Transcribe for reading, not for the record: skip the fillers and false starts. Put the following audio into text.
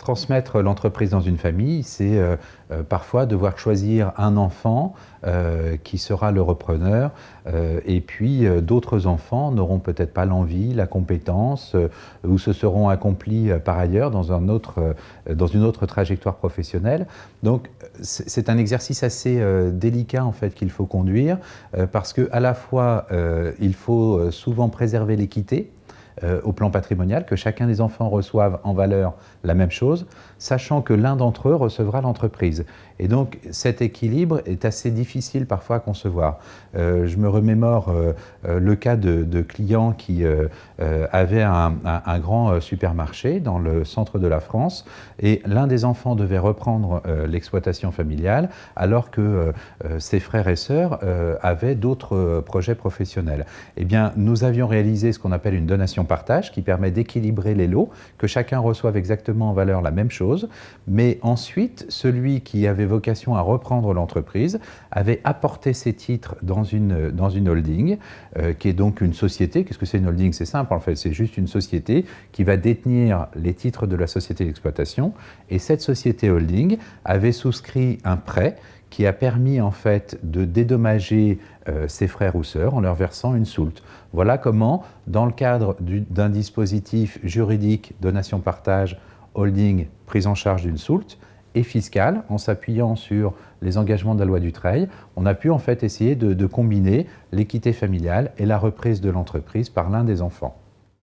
Transmettre l'entreprise dans une famille, c'est parfois devoir choisir un enfant qui sera le repreneur et puis d'autres enfants n'auront peut-être pas l'envie, la compétence ou se seront accomplis par ailleurs dans dans une autre trajectoire professionnelle. Donc c'est un exercice assez délicat en fait qu'il faut conduire parce que à la fois il faut souvent préserver l'équité au plan patrimonial, que chacun des enfants reçoive en valeur la même chose, sachant que l'un d'entre eux recevra l'entreprise. Et donc cet équilibre est assez difficile parfois à concevoir. Je me remémore le cas de clients qui avaient un grand supermarché dans le centre de la France et l'un des enfants devait reprendre l'exploitation familiale alors que ses frères et sœurs avaient d'autres projets professionnels. Eh bien, nous avions réalisé ce qu'on appelle une donation-partage qui permet d'équilibrer les lots, que chacun reçoive exactement en valeur la même chose, mais ensuite, celui qui avait vocation à reprendre l'entreprise avait apporté ses titres dans une holding, qui est donc une société. Qu'est-ce que c'est une holding? C'est simple en fait, c'est juste une société qui va détenir les titres de la société d'exploitation, et cette société holding avait souscrit un prêt qui a permis en fait de dédommager ses frères ou sœurs en leur versant une soulte. Voilà comment, dans le cadre d'un dispositif juridique donation-partage, holding, prise en charge d'une soulte, et fiscale, en s'appuyant sur les engagements de la loi Dutreil, on a pu en fait essayer de combiner l'équité familiale et la reprise de l'entreprise par l'un des enfants.